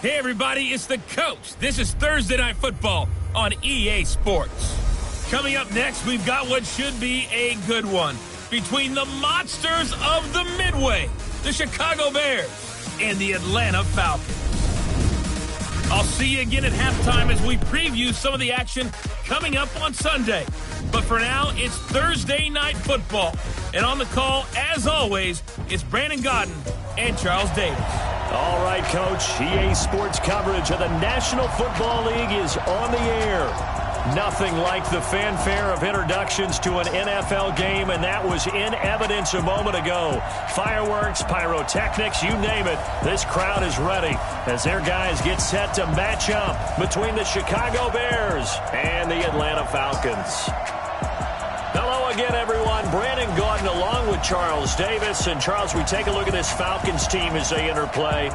Hey, everybody, it's the coach. This is Thursday Night Football on EA Sports. Coming up next, we've got what should be a good one between the monsters of the Midway, the Chicago Bears, and the Atlanta Falcons. I'll see you again at halftime as we preview some of the action coming up on Sunday. But for now, it's Thursday Night Football. And on the call, as always, it's Brandon Godden and Charles Davis. All right, Coach. EA Sports coverage of the National Football League is on the air. Nothing like the fanfare of introductions to an NFL game, and that was in evidence a moment ago. Fireworks, pyrotechnics, you name it. This crowd is ready as their guys get set to match up between the Chicago Bears and the Atlanta Falcons. Hello again, everyone. Brandon Gaudin along with Charles Davis. And, Charles, we take a look at this Falcons team as they enter play.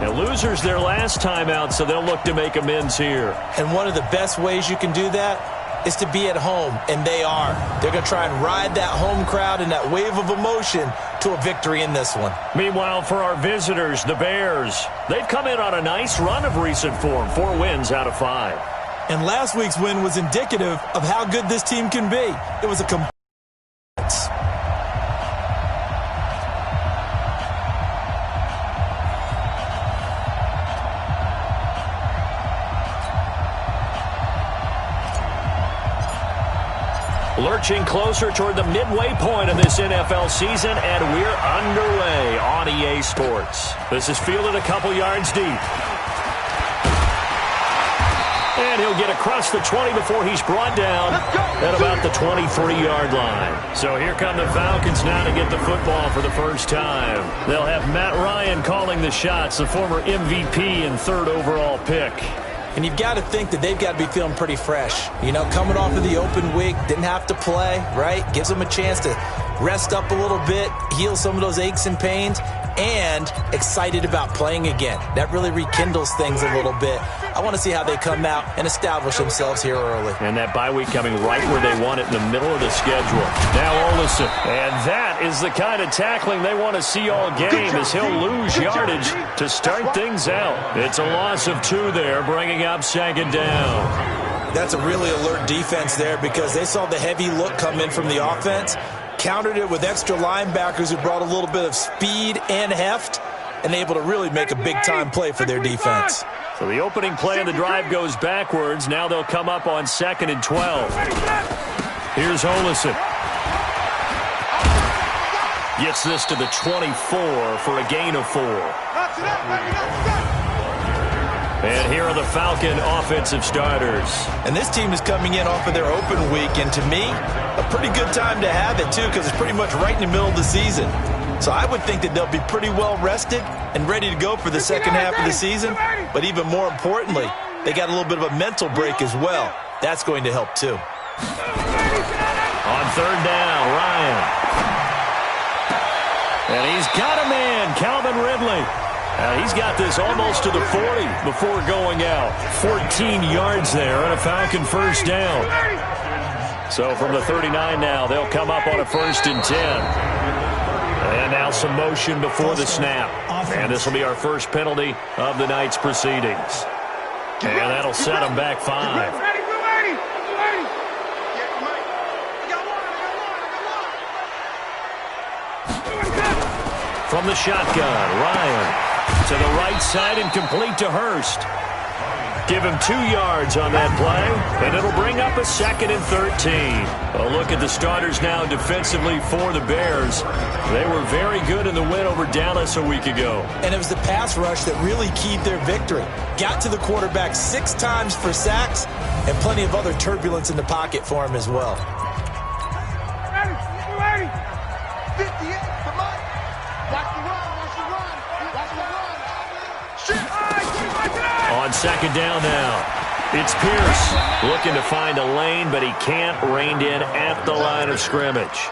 Now, losers their last time out, so they'll look to make amends here. And one of the best ways you can do that is to be at home, and they are. They're going to try and ride that home crowd and that wave of emotion to a victory in this one. Meanwhile, for our visitors, the Bears, they've come in on a nice run of recent form, 4 wins out of 5. And last week's win was indicative of how good this team can be. It was a complete. Lurching closer toward the midway point of this NFL season, and we're underway on EA Sports. This is fielded a couple yards deep. And he'll get across the 20 before he's brought down at about the 23-yard line. So here come the Falcons now to get the football for the first time. They'll have Matt Ryan calling the shots, the former MVP and 3rd overall pick. And you've got to think that they've got to be feeling pretty fresh. You know, coming off of the open week, didn't have to play, right? Gives them a chance to rest up a little bit, heal some of those aches and pains, and excited about playing again. That really rekindles things a little bit. I want to see how they come out and establish themselves here early. And that bye week coming right where they want it in the middle of the schedule. Now Olsen. And that is the kind of tackling they want to see all game as he'll lose yardage to start things out. It's a loss of 2 there, bringing up 2nd down. That's a really alert defense there because they saw the heavy look come in from the offense, countered it with extra linebackers who brought a little bit of speed and heft, and able to really make a big-time play for their defense. So the opening play of the drive goes backwards. Now they'll come up on 2nd and 12. Here's Olsen. Gets this to the 24 for a gain of 4. And here are the Falcon offensive starters. And this team is coming in off of their open week, and to me, a pretty good time to have it, too, because it's pretty much right in the middle of the season. So I would think that they'll be pretty well rested and ready to go for the second half of the season. But even more importantly, they got a little bit of a mental break as well. That's going to help, too. On 3rd down, Ryan. And he's got a man, Calvin Ridley. He's got this almost to the 40 before going out. 14 yards there on a Falcon first down. So from the 39 now, they'll come up on a 1st and 10. And now some motion before the snap. And this will be our first penalty of the night's proceedings. And that'll set them back 5. From the shotgun, Ryan. To the right side and complete to Hurst. Give him 2 yards on that play, and it'll bring up a 2nd and 13. A look at the starters now defensively for the Bears. They were very good in the win over Dallas a week ago. And it was the pass rush that really keyed their victory. Got to the quarterback 6 times for sacks, and plenty of other turbulence in the pocket for him as well. On 2nd down now, it's Pierce looking to find a lane, but he can't, reined in at the line of scrimmage.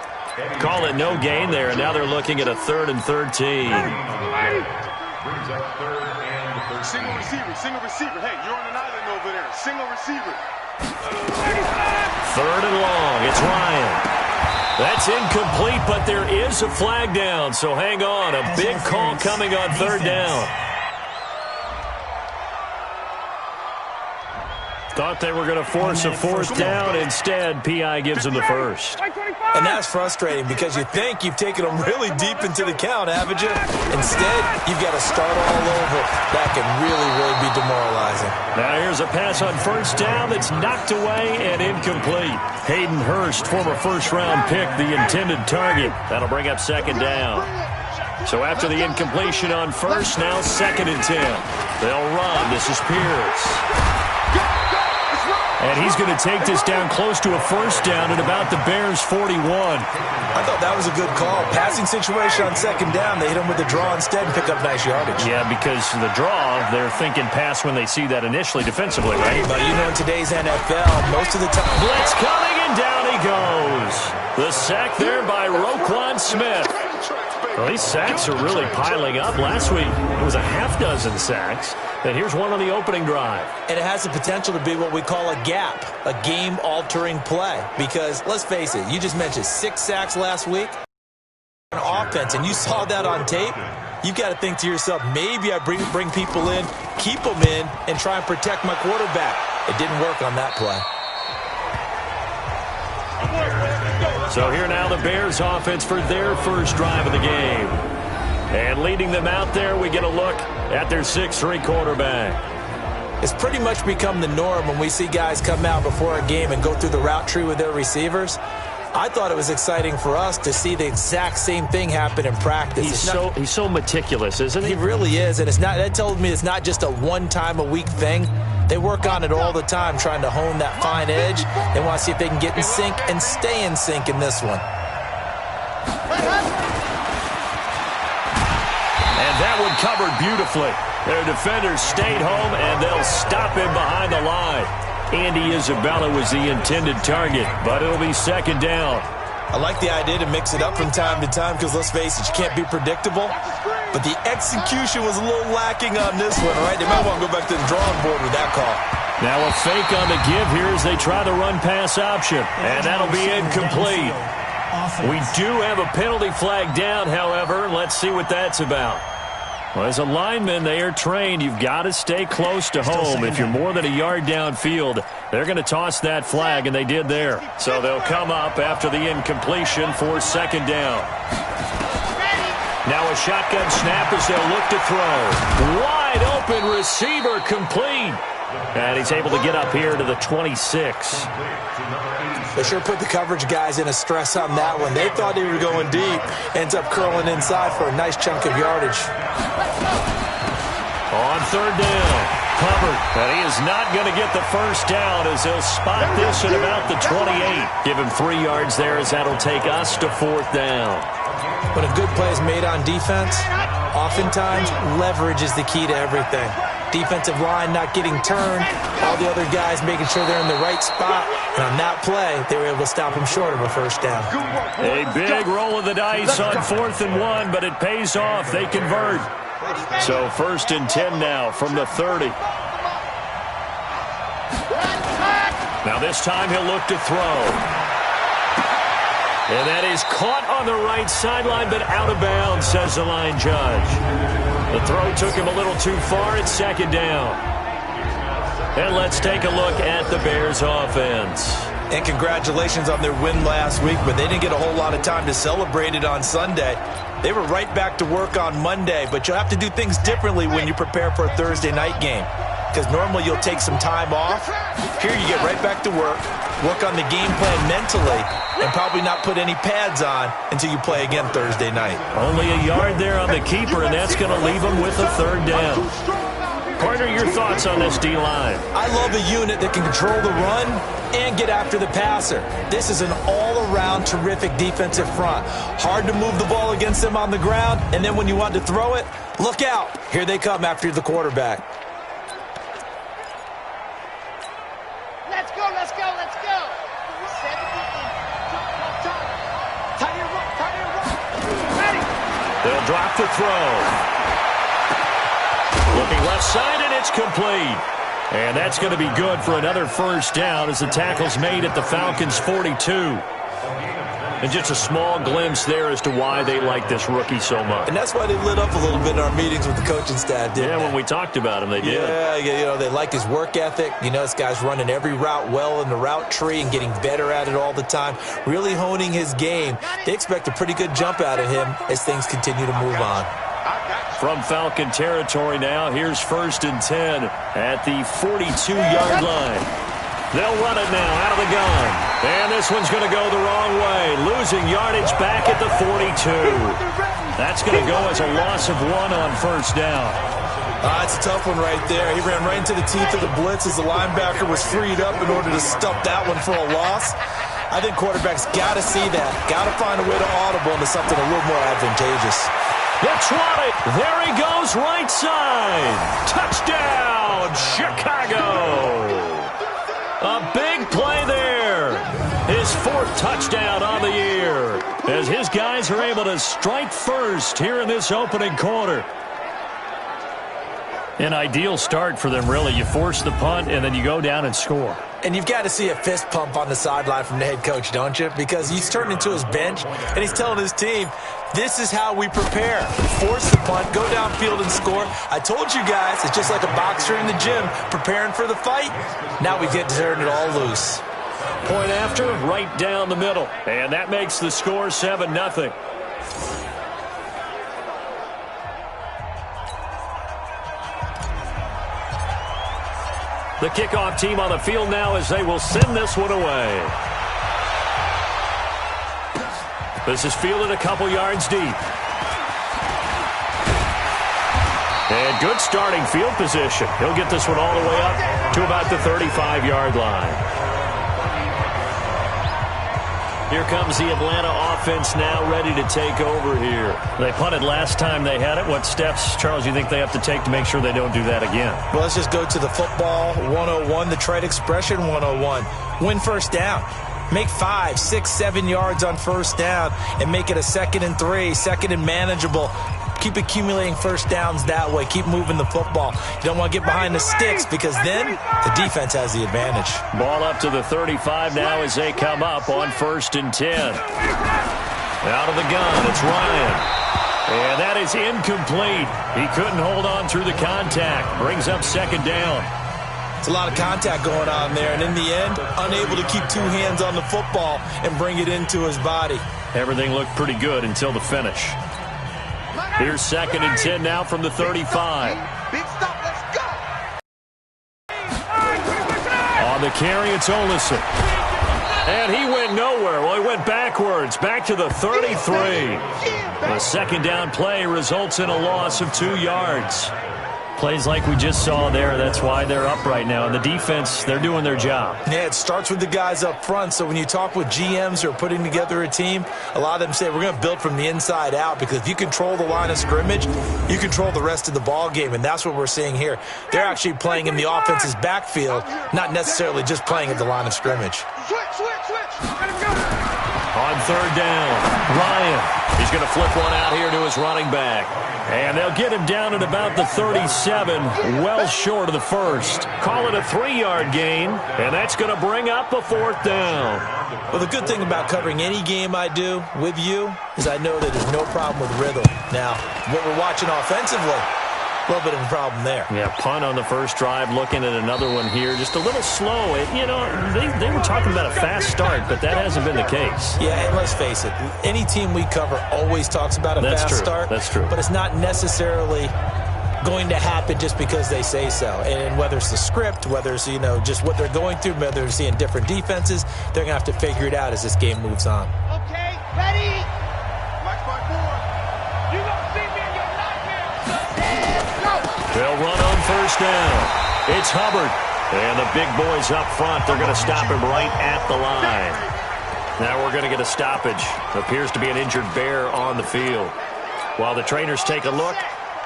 Call it no gain there, and now they're looking at a 3rd and 13. Single receiver. Hey, you're on an island over there. Single receiver. 3rd and long, it's Ryan. That's incomplete, but there is a flag down, so hang on. A big call coming on 3rd down. Thought they were going to force a fourth down. Instead, P.I. gives them the first. And that's frustrating because you think you've taken them really deep into the count, haven't you? Instead, you've got to start all over. That can really, really be demoralizing. Now here's a pass on first down that's knocked away and incomplete. Hayden Hurst, former first-round pick, the intended target. That'll bring up second down. So after the incompletion on first, now 2nd and 10. They'll run. This is Pierce. And he's going to take this down close to a first down at about the Bears' 41. I thought that was a good call. Passing situation on 2nd down. They hit him with the draw instead and pick up nice yardage. Yeah, because the draw, they're thinking pass when they see that initially defensively, right? But you know, in today's NFL, most of the time... Blitz coming, and down he goes. The sack there by Roquan Smith. Well, these sacks are really piling up. Last week, it was a half-dozen sacks. And here's one on the opening drive. And it has the potential to be what we call a gap, a game-altering play. Because, let's face it, you just mentioned 6 sacks last week on offense, and you saw that on tape. You've got to think to yourself, maybe I bring people in, keep them in, and try and protect my quarterback. It didn't work on that play. So here now the Bears offense for their first drive of the game. And leading them out there, we get a look at their 6'3" quarterback. It's pretty much become the norm when we see guys come out before a game and go through the route tree with their receivers. I thought it was exciting for us to see the exact same thing happen in practice. He's so meticulous, isn't he? He really is, and that tells me it's not just a one-time-a-week thing. They work on it all the time, trying to hone that fine edge. They want to see if they can get in sync and stay in sync in this one. And that one covered beautifully. Their defenders stayed home, and they'll stop him behind the line. Andy Isabella was the intended target, but it'll be 2nd down. I like the idea to mix it up from time to time because, let's face it, you can't be predictable. But the execution was a little lacking on this one, right? They might want to go back to the drawing board with that call. Now a fake on the give here as they try the run-pass option, and that'll be incomplete. We do have a penalty flag down, however. Let's see what that's about. Well, as a lineman, they are trained. You've got to stay close to home. If you're more than a yard downfield, they're going to toss that flag, and they did there. So they'll come up after the incompletion for 2nd down. Now a shotgun snap as they'll look to throw. Wide open receiver complete. And he's able to get up here to the 26. They sure put the coverage guys in a stress on that one. They thought they were going deep. Ends up curling inside for a nice chunk of yardage. On 3rd down, covered. And he is not going to get the first down as they'll spot this at about the 28. Give him 3 yards there as that'll take us to 4th down. When a good play is made on defense, oftentimes leverage is the key to everything. Defensive line not getting turned, all the other guys making sure they're in the right spot. And on that play, they were able to stop him short of a first down. A big roll of the dice on 4th and 1, but it pays off. They convert. So 1st and 10 now from the 30. Now this time he'll look to throw. And that is caught on the right sideline, but out of bounds, says the line judge. The throw took him a little too far. It's 2nd down. And let's take a look at the Bears offense. And congratulations on their win last week, but they didn't get a whole lot of time to celebrate it on Sunday. They were right back to work on Monday, but you'll have to do things differently when you prepare for a Thursday night game. Because normally you'll take some time off. Here you get right back to work on the game plan mentally, and probably not put any pads on until you play again Thursday night. Only a yard there on the keeper, and that's going to leave them with a 3rd down. Partner, your thoughts on this D-line? I love a unit that can control the run and get after the passer. This is an all-around terrific defensive front. Hard to move the ball against them on the ground, and then when you want to throw it, look out. Here they come after the quarterback. Let's go, let's go, let's go. 70. Ready. They'll drop the throw. Looking left side, and it's complete. And that's going to be good for another first down as the tackle's made at the Falcons' 42. And just a small glimpse there as to why they like this rookie so much. And that's why they lit up a little bit in our meetings with the coaching staff, didn't they? When we talked about him, they did. Yeah, they like his work ethic. This guy's running every route well in the route tree and getting better at it all the time, really honing his game. They expect a pretty good jump out of him as things continue to move on. From Falcon territory now, here's 1st and 10 at the 42-yard line. They'll run it now out of the gun. And this one's going to go the wrong way, losing yardage back at the 42. That's going to go as a loss of 1 on 1st down. It's a tough one right there. He ran right into the teeth of the blitz as the linebacker was freed up in order to stuff that one for a loss. I think quarterbacks got to see that. Got to find a way to audible into something a little more advantageous. Let's run it. There he goes, right side. Touchdown, Chicago. A big play there. His 4th touchdown on the year as his guys are able to strike first here in this opening quarter. An ideal start for them, really. You force the punt, and then you go down and score. And you've got to see a fist pump on the sideline from the head coach, don't you? Because he's turned into his bench, and he's telling his team, this is how we prepare. Force the punt, go downfield and score. I told you guys, it's just like a boxer in the gym preparing for the fight. Now we get to turn it all loose. Point after, right down the middle. And that makes the score 7-0. The kickoff team on the field now as they will send this one away. This is fielded a couple yards deep. And good starting field position. He'll get this one all the way up to about the 35-yard line. Here comes the Atlanta offense now ready to take over here. They punted last time they had it. What steps, Charles, you think they have to take to make sure they don't do that again? Well, let's just go to the football 101, the trade expression 101. Win first down. Make 5, 6, 7 yards on first down and make it a 2nd and 3, 2nd and manageable. Keep accumulating first downs that way. Keep moving the football. You don't want to get behind the sticks because then the defense has the advantage. Ball up to the 35 now as they come up on 1st and 10. Out of the gun, it's Ryan. And that is incomplete. He couldn't hold on through the contact. Brings up 2nd down. It's a lot of contact going on there, and in the end, unable to keep 2 hands on the football and bring it into his body. Everything looked pretty good until the finish. Here's 2nd and 10 now from the 35. Big stop, let's go. On the carry, it's Olsen. And he went nowhere. Well, he went backwards, back to the 33. A 2nd down play results in a loss of 2 yards. Plays like we just saw there. That's why they're up right now. And the defense, they're doing their job. Yeah, it starts with the guys up front. So when you talk with GMs who are putting together a team, a lot of them say we're going to build from the inside out because if you control the line of scrimmage, you control the rest of the ball game. And that's what we're seeing here. They're actually playing in the offense's backfield, not necessarily just playing at the line of scrimmage. Switch. Let him go. On 3rd down, Ryan. He's going to flip one out here to his running back. And they'll get him down at about the 37, well short of the 1st. Call it a 3-yard gain, and that's going to bring up a 4th down. Well, the good thing about covering any game I do with you is I know that there's no problem with rhythm. Now, what we're watching offensively, a little bit of a problem there. Yeah, punt on the 1st drive, looking at another one here. Just a little slow. They were talking about a fast start, but that hasn't been the case. Yeah, and let's face it, any team we cover always talks about a fast start. That's true. But it's not necessarily going to happen just because they say so. And whether it's the script, whether it's, just what they're going through, whether they're seeing different defenses, they're going to have to figure it out as this game moves on. Okay, ready? Watch my board. You gonna see me in your nightmare. Let's go. They'll run on 1st down. It's Hubbard. And the big boys up front, they're going to stop him right at the line. Now we're going to get a stoppage. Appears to be an injured bear on the field. While the trainers take a look,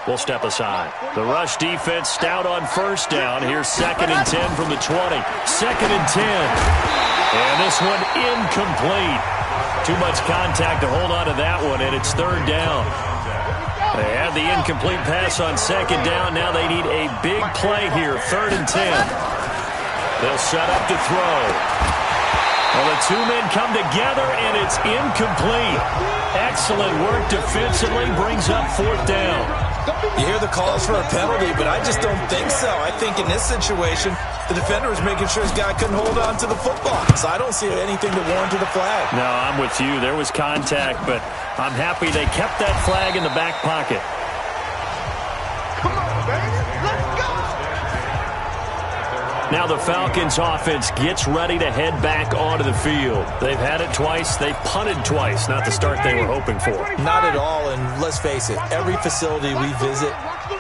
we'll step aside. The rush defense stout on 1st down. Here's 2nd and 10 from the 20. 2nd and 10. And this one incomplete. Too much contact to hold on to that one, and it's 3rd down. They had the incomplete pass on 2nd down. Now they need a big play here, 3rd and 10. They'll set up to throw. Well, the two men come together, and it's incomplete. Excellent work defensively, brings up 4th down. You hear the calls for a penalty, but I just don't think so. I think in this situation, the defender was making sure his guy couldn't hold on to the football. So I don't see anything to warrant the flag. No, I'm with you. There was contact, but I'm happy they kept that flag in the back pocket. Come on, baby. Let's go. Now the Falcons offense gets ready to head back onto the field. They've had it twice. They've punted twice. Not the start they were hoping for. Not at all, and let's face it, every facility we visit,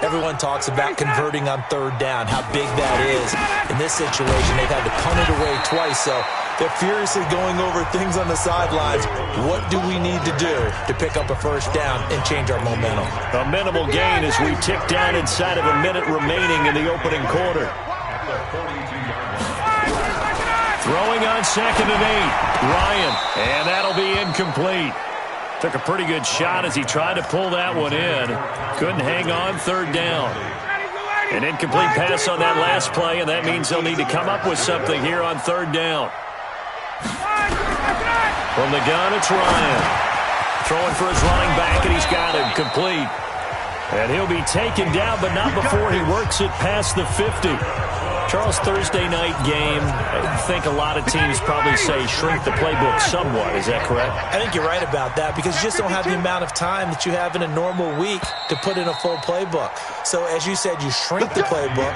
everyone talks about converting on 3rd down, how big that is. In this situation, they've had to punt it away twice, so they're furiously going over things on the sidelines. What do we need to do to pick up a 1st down and change our momentum? A minimal gain as we tick down inside of a minute remaining in the opening quarter. Throwing on 2nd and 8. Ryan, and that'll be incomplete. Took a pretty good shot as he tried to pull that one in. Couldn't hang on 3rd down. An incomplete pass on that last play, and that means they'll need to come up with something here on 3rd down. From the gun, it's Ryan. Throwing for his running back, and he's got him complete. And he'll be taken down, but not before he works it past the 50. Charles, Thursday night game, I think a lot of teams probably say shrink the playbook somewhat. Is that correct? I think you're right about that because you just don't have the amount of time that you have in a normal week to put in a full playbook. So, as you said, you shrink the playbook,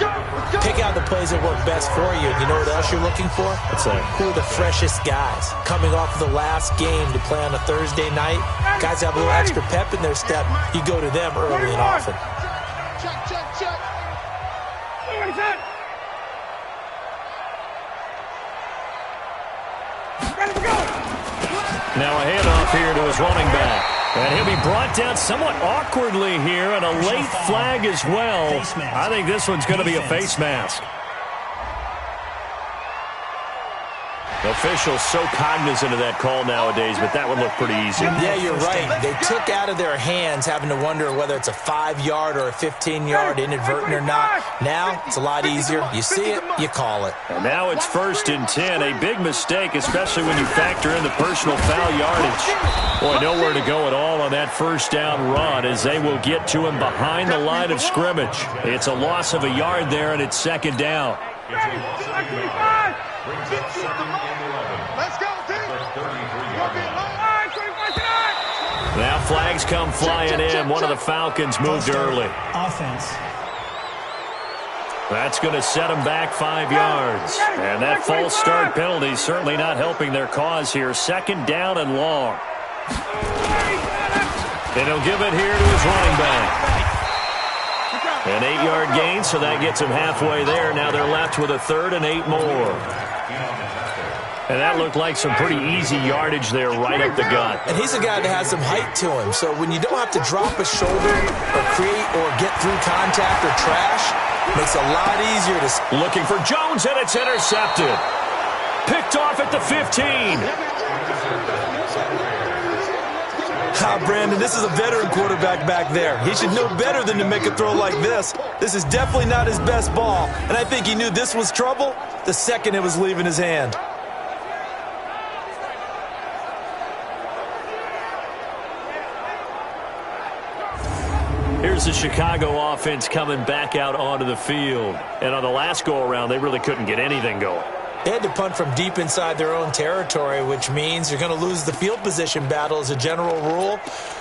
pick out the plays that work best for you. You know what else you're looking for? What's that? Who are the freshest guys? Coming off of the last game to play on a Thursday night, guys have a little extra pep in their step. You go to them early and often. Check, check, check. Now a handoff here to his running back. And he'll be brought down somewhat awkwardly here, and a late flag as well. I think this one's going to be a face mask. Officials so cognizant of that call nowadays, but that would look pretty easy. Yeah, you're right. They took out of their hands having to wonder whether it's a 5-yard or a 15-yard inadvertent or not. Now, it's a lot easier. You see it, you call it. And now it's 1st and 10. A big mistake, especially when you factor in the personal foul yardage. Boy, nowhere to go at all on that 1st down run as they will get to him behind the line of scrimmage. It's a loss of a yard there, and it's 2nd down. Let's go, team. Now flags come flying in. One of the Falcons moved early. Offense. That's going to set them back 5 yards. And that false start penalty is certainly not helping their cause here. 2nd down and long. And he'll give it here to his running back. An 8-yard gain, so that gets him halfway there. Now they're left with a 3rd and 8 more. And that looked like some pretty easy yardage there right up the gut. And he's a guy that has some height to him. So when you don't have to drop a shoulder or create or get through contact or trash, it makes it a lot easier to... Looking for Jones, and it's intercepted. Picked off at the 15. Brandon, this is a veteran quarterback back there. He should know better than to make a throw like this. This is definitely not his best ball. And I think he knew this was trouble the second it was leaving his hand. Here's the Chicago offense coming back out onto the field. And on the last go-around, they really couldn't get anything going. They had to punt from deep inside their own territory, which means you're going to lose the field position battle as a general rule.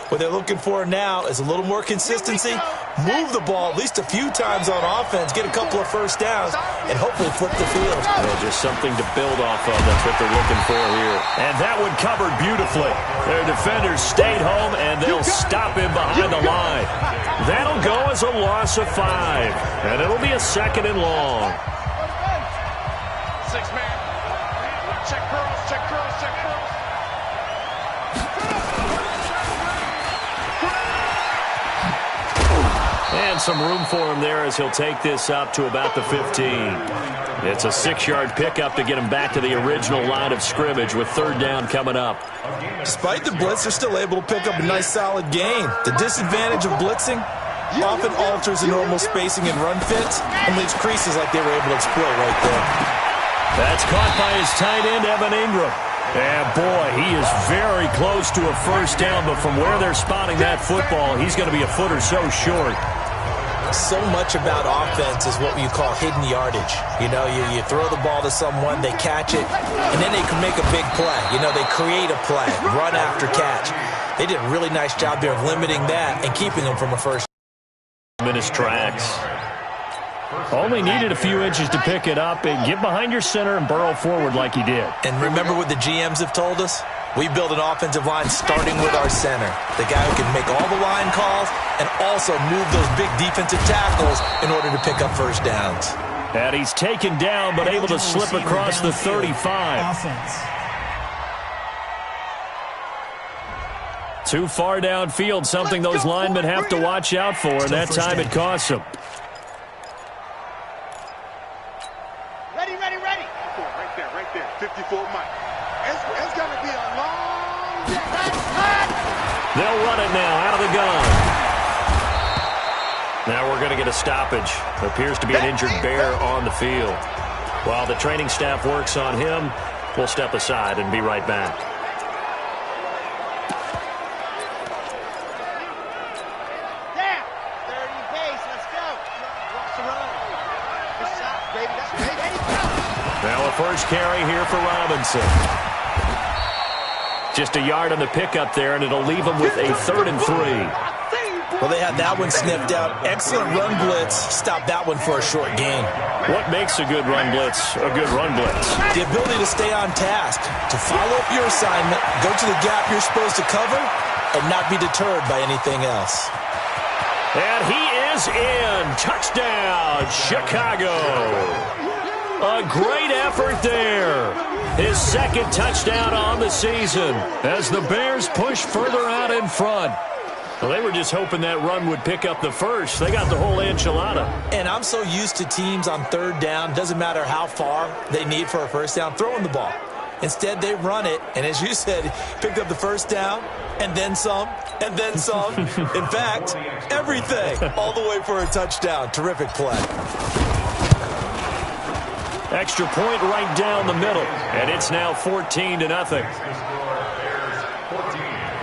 What they're looking for now is a little more consistency, move the ball at least a few times on offense, get a couple of 1st downs, and hopefully flip the field. Yeah, just something to build off of. That's what they're looking for here. And that one covered beautifully. Their defenders stayed home, and they'll stop him behind the line. That'll go as a loss of 5, and it'll be a 2nd and long. 6-man. Check curls, check curls, check curls. And some room for him there as he'll take this up to about the 15. It's a 6-yard pickup to get him back to the original line of scrimmage with 3rd down coming up. Despite the blitz, they're still able to pick up a nice solid gain. The disadvantage of blitzing often alters the normal spacing and run fits and leaves creases like they were able to exploit right there. That's caught by his tight end, Evan Ingram. And boy, he is very close to a first down, but from where they're spotting that football, he's going to be a foot or so short. So much about offense is what you call hidden yardage. You know, you throw the ball to someone, they catch it, and then they can make a big play. You know, they create a play, run after catch. They did a really nice job there of limiting that and keeping them from a first. His tracks. Only needed a few inches to pick it up and get behind your center and burrow forward like he did. And remember what the GMs have told us? We build an offensive line starting with our center, the guy who can make all the line calls and also move those big defensive tackles in order to pick up first downs. And he's taken down but able to slip across the 35. Too far downfield, something those linemen have to watch out for, and that time it costs them. Ready. Right there. 54 Mike. It's going to be a long day. They'll run it now out of the gun. Now we're going to get a stoppage. Appears to be an injured bear on the field. While the training staff works on him, we'll step aside and be right back. Now a first carry here for Robinson. Just a yard on the pickup there, and it'll leave him with a 3rd and 3. Well, they had that one sniffed out. Excellent run blitz. Stop that one for a short gain. What makes a good run blitz a good run blitz? The ability to stay on task, to follow up your assignment, go to the gap you're supposed to cover, and not be deterred by anything else. And he is in. Touchdown, Chicago. A great effort there. His 2nd touchdown on the season as the Bears push further out in front. Well, they were just hoping that run would pick up the first. They got the whole enchilada. And I'm so used to teams on 3rd down, doesn't matter how far they need for a first down, throwing the ball. Instead, they run it, and as you said, picked up the first down, and then some, and then some. In fact, everything, all the way for a touchdown. Terrific play. Extra point right down the middle, and it's now 14-0.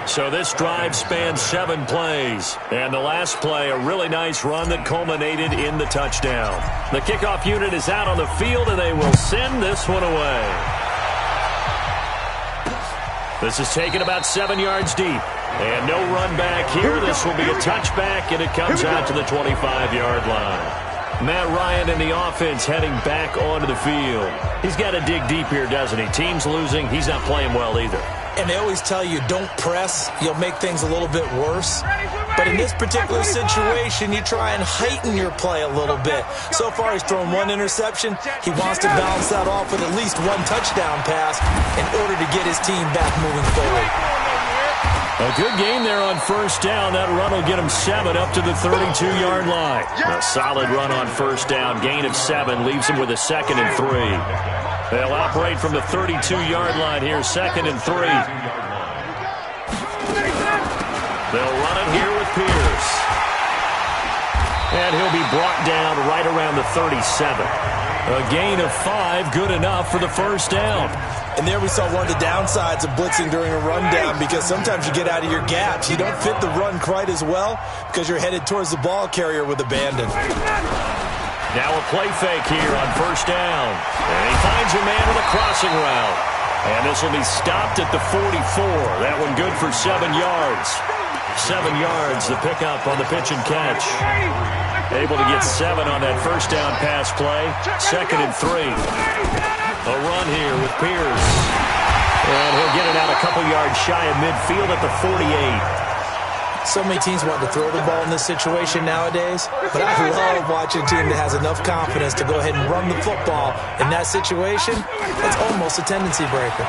So this drive spans 7 plays, and the last play, a really nice run that culminated in the touchdown. The kickoff unit is out on the field, and they will send this one away. This is taken about 7 yards deep, and no run back here. This will be a touchback, and it comes out to the 25-yard line. Matt Ryan and the offense heading back onto the field. He's got to dig deep here, doesn't he? Team's losing. He's not playing well either. And they always tell you, don't press. You'll make things a little bit worse. But in this particular situation, you try and heighten your play a little bit. So far, he's thrown 1 interception. He wants to balance that off with at least 1 touchdown pass in order to get his team back moving forward. A good game there on first down. That run will get him 7 up to the 32-yard line. A solid run on first down. Gain of 7 leaves him with a 2nd and 3. They'll operate from the 32-yard line here, 2nd and 3. They'll run it here with Pierce. And he'll be brought down right around the 37. A gain of 5, good enough for the first down. And there we saw one of the downsides of blitzing during a rundown, because sometimes you get out of your gaps. You don't fit the run quite as well because you're headed towards the ball carrier with abandon. Now a play fake here on first down. And he finds a man with a crossing route. And this will be stopped at the 44. That one good for 7 yards. 7 yards, the pickup on the pitch and catch. Able to get 7 on that first down pass play. 2nd and 3. A run here with Pierce. And he'll get it out a couple yards shy of midfield at the 48. So many teams want to throw the ball in this situation nowadays, but I love watching a team that has enough confidence to go ahead and run the football. In that situation, it's almost a tendency breaker.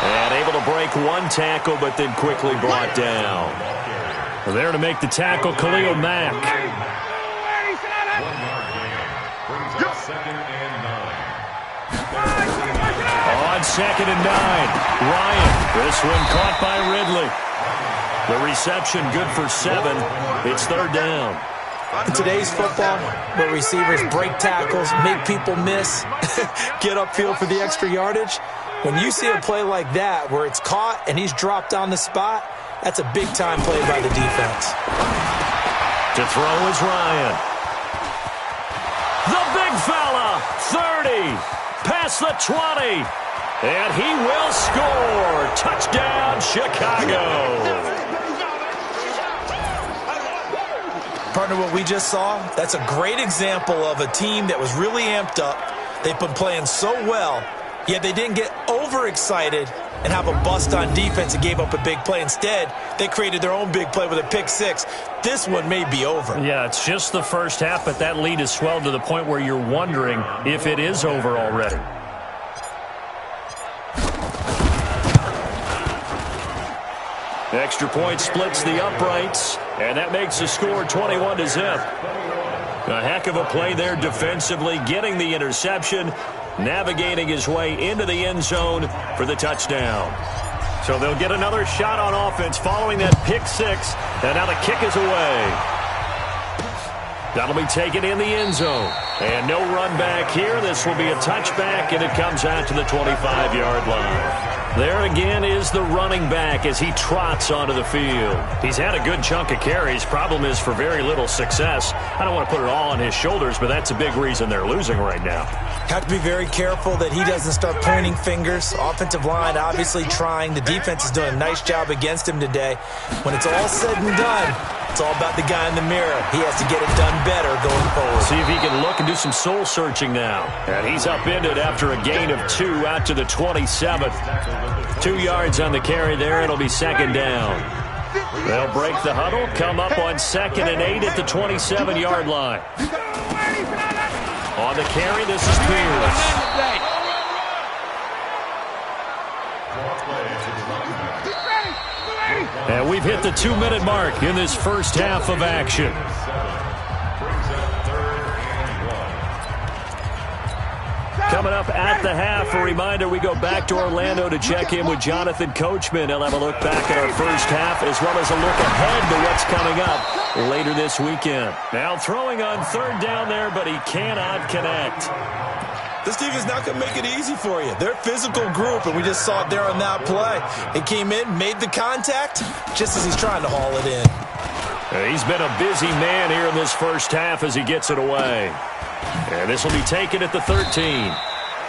And able to break 1 tackle, but then quickly brought down. There to make the tackle, Khalil Mack. On 2nd and 9, Ryan. This one caught by Ridley. The reception good for 7. It's 3rd down. In today's football, where receivers break tackles, make people miss, get upfield for the extra yardage. When you see a play like that where it's caught and he's dropped on the spot, that's a big-time play by the defense. To throw is Ryan. The big fella, 30, past the 20, and he will score. Touchdown, Chicago. Partner, what we just saw, that's a great example of a team that was really amped up. They've been playing so well, yet they didn't get overexcited and have a bust on defense and gave up a big play. Instead, they created their own big play with a pick six. This one may be over. Yeah, it's just the first half, but that lead has swelled to the point where you're wondering if it is over already. Extra point splits the uprights, and that makes the score 21-0. A heck of a play there defensively, getting the interception, navigating his way into the end zone for the touchdown. So they'll get another shot on offense following that pick six, and now the kick is away. That'll be taken in the end zone. And no run back here. This will be a touchback, and it comes out to the 25-yard line. There again is the running back as he trots onto the field. He's had a good chunk of carries. Problem is for very little success. I don't want to put it all on his shoulders, but that's a big reason they're losing right now. Have to be very careful that he doesn't start pointing fingers. Offensive line obviously trying. The defense is doing a nice job against him today. When it's all said and done, it's all about the guy in the mirror. He has to get it done better going forward. See if he can look and do some soul searching now. And he's upended after a gain of 2 out to the 27th. 2 yards on the carry there. It'll be second down. They'll break the huddle, come up on 2nd and 8 at the 27-yard line. On the carry, this is Pierce. And we've hit the 2-minute mark in this first half of action. Coming up at the half, a reminder, we go back to Orlando to check in with Jonathan Coachman. He'll have a look back at our first half as well as a look ahead to what's coming up later this weekend. Now throwing on 3rd down there, but he cannot connect. This team is not going to make it easy for you. They're a physical group, and we just saw it there on that play. He came in, made the contact, just as he's trying to haul it in. He's been a busy man here in this first half as he gets it away. And this will be taken at the 13.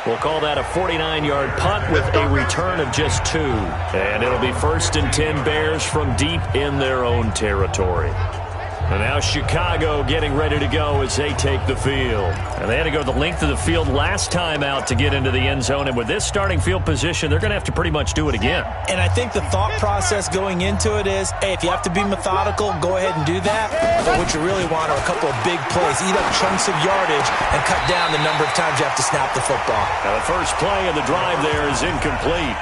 We'll call that a 49-yard punt with a return of just 2. And it'll be 1st and 10 Bears from deep in their own territory. And now Chicago getting ready to go as they take the field. And they had to go the length of the field last time out to get into the end zone. And with this starting field position, they're going to have to pretty much do it again. And I think the thought process going into it is, hey, if you have to be methodical, go ahead and do that. But what you really want are a couple of big plays. Eat up chunks of yardage and cut down the number of times you have to snap the football. Now the first play of the drive there is incomplete.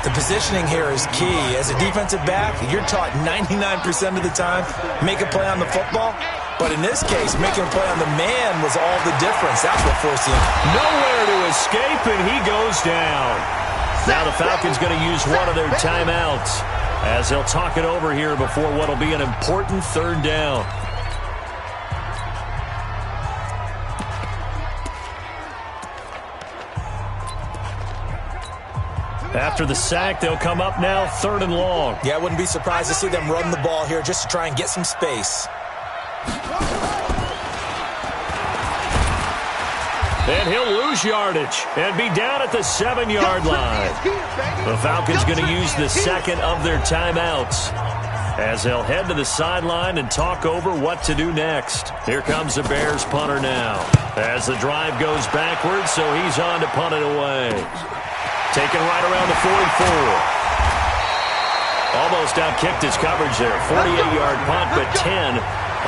The positioning here is key. As a defensive back, you're taught 99% of the time, make a play on the football. But in this case, making a play on the man was all the difference. That's what forced him. Nowhere to escape, and he goes down. Now the Falcons going to use one of their timeouts as they'll talk it over here before what will be an important 3rd down. After the sack, they'll come up now 3rd and long. Yeah, I wouldn't be surprised to see them run the ball here just to try and get some space. And he'll lose yardage and be down at the 7-yard line. The Falcons going to use the 2nd of their timeouts as they'll head to the sideline and talk over what to do next. Here comes the Bears punter now as the drive goes backwards, so he's on to punt it away. Taken right around the 44. Almost outkicked his coverage there. 48-yard punt, but 10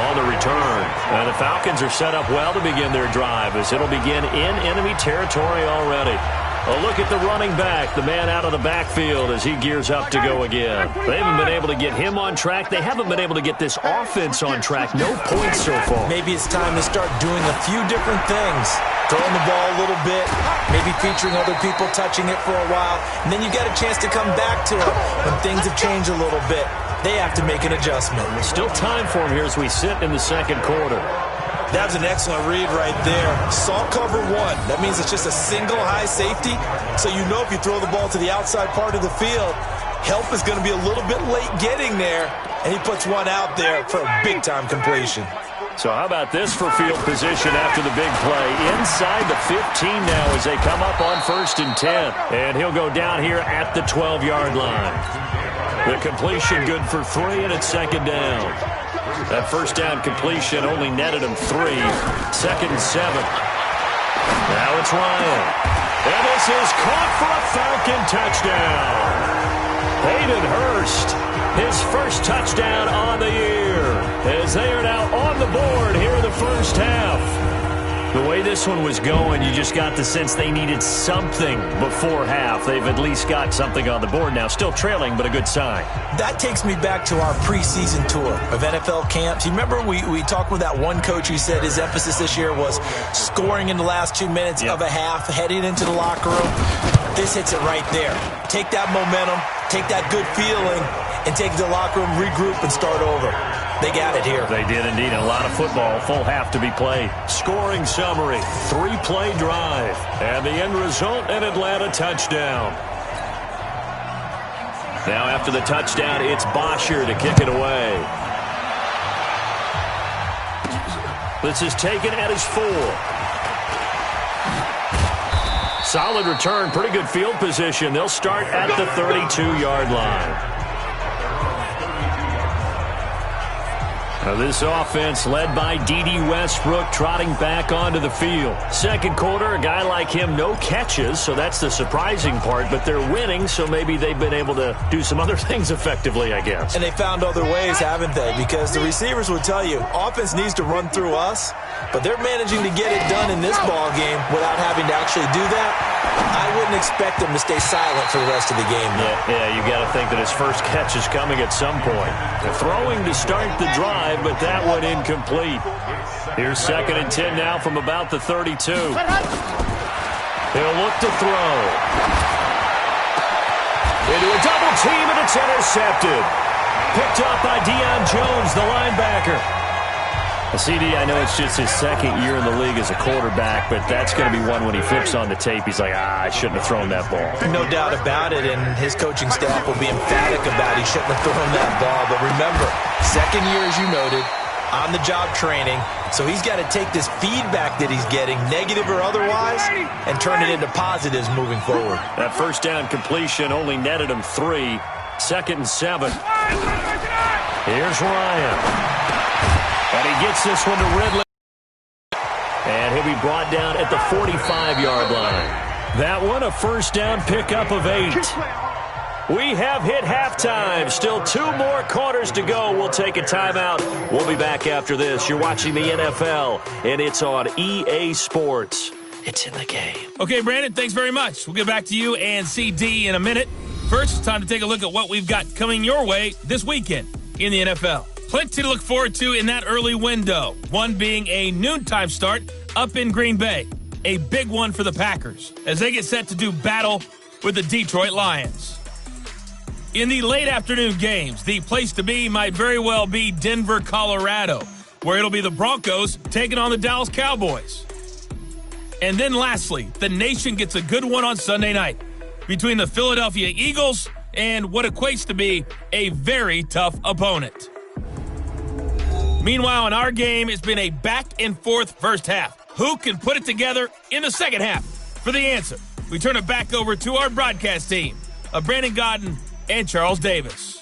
on the return. And the Falcons are set up well to begin their drive as it'll begin in enemy territory already. A look at the running back, the man out of the backfield as he gears up to go again. They haven't been able to get him on track. They haven't been able to get this offense on track. No points so far. Maybe it's time to start doing a few different things. Throwing the ball a little bit, maybe featuring other people touching it for a while, and then you get a chance to come back to it when things have changed a little bit. They have to make an adjustment. Still time for him here as we sit in the 2nd quarter. That was an excellent read right there. Saw cover one. That means it's just a single high safety. So you know if you throw the ball to the outside part of the field, help is going to be a little bit late getting there. And he puts one out there for a big-time completion. So how about this for field position after the big play? Inside the 15 now as they come up on 1st and 10. And he'll go down here at the 12-yard line. The completion good for 3, and it's 2nd down. That 1st down completion only netted him 3. 2nd and 7. Now it's Ryan. And this is caught for a Falcon touchdown. Hayden Hurst, his first touchdown on the year, as they are now on the board here in the first half. The way this one was going, you just got the sense they needed something before half. They've at least got something on the board now. Still trailing, but a good sign. That takes me back to our preseason tour of NFL camps. You remember we talked with that one coach who said his emphasis this year was scoring in the last 2 minutes of a half, heading into the locker room. This hits it right there. Take that momentum, take that good feeling, and take it to the locker room, regroup, and start over. They got it here. They did indeed. A lot of football, full half to be played. Scoring summary, 3-play drive. And the end result, an Atlanta touchdown. Now after the touchdown, it's Bosher to kick it away. This is taken at his 4. Solid return, pretty good field position. They'll start at the 32-yard line. Now this offense led by D.D. Westbrook trotting back onto the field. Second quarter, a guy like him, no catches, so that's the surprising part, but they're winning, so maybe they've been able to do some other things effectively, I guess. And they found other ways, haven't they? Because the receivers will tell you, offense needs to run through us, but they're managing to get it done in this ball game without having to actually do that. I wouldn't expect them to stay silent for the rest of the game. Yeah, you got to think that his first catch is coming at some point. They're throwing to start the drive, but that one incomplete. Here's 2nd and 10 now from about the 32. He'll look to throw. Into a double team, and it's intercepted. Picked up by Deion Jones, the linebacker. CD, I know it's just his 2nd year in the league as a quarterback, but that's going to be one when he flips on the tape. He's like, I shouldn't have thrown that ball. No doubt about it, and his coaching staff will be emphatic about he shouldn't have thrown that ball. But remember, 2nd year, as you noted, on-the-job training, so he's got to take this feedback that he's getting, negative or otherwise, and turn it into positives moving forward. That 1st down completion only netted him 3. 2nd and 7. Here's Ryan. And he gets this one to Ridley. And he'll be brought down at the 45-yard line. That one a 1st down pickup of 8. We have hit halftime. Still 2 more quarters to go. We'll take a timeout. We'll be back after this. You're watching the NFL, and it's on EA Sports. It's in the game. Okay, Brandon, thanks very much. We'll get back to you and CD in a minute. First, it's time to take a look at what we've got coming your way this weekend in the NFL. Plenty to look forward to in that early window. One being a noontime start up in Green Bay. A big one for the Packers as they get set to do battle with the Detroit Lions. In the late afternoon games, the place to be might very well be Denver, Colorado, where it'll be the Broncos taking on the Dallas Cowboys. And then lastly, the nation gets a good one on Sunday night between the Philadelphia Eagles and what equates to be a very tough opponent. Meanwhile, in our game, it's been a back-and-forth first half. Who can put it together in the second half? For the answer, we turn it back over to our broadcast team of Brandon Godden and Charles Davis.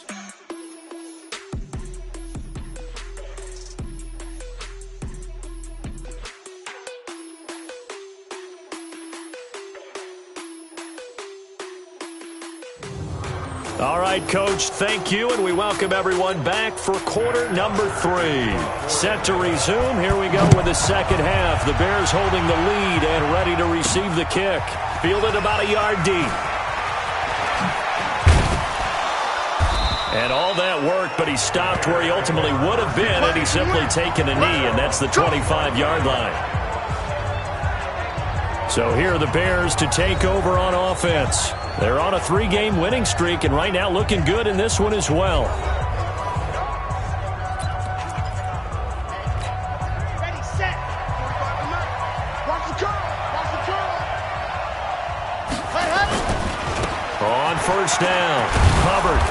All right, Coach, thank you, and we welcome everyone back for quarter number 3. Set to resume. Here we go with the second half. The Bears holding the lead and ready to receive the kick. Fielded about a yard deep. And all that work, but he stopped where he ultimately would have been had he simply taken a knee, and that's the 25-yard line. So here are the Bears to take over on offense. They're on a 3-game winning streak, and right now looking good in this one as well. Ready, set. On first down, Hubbard.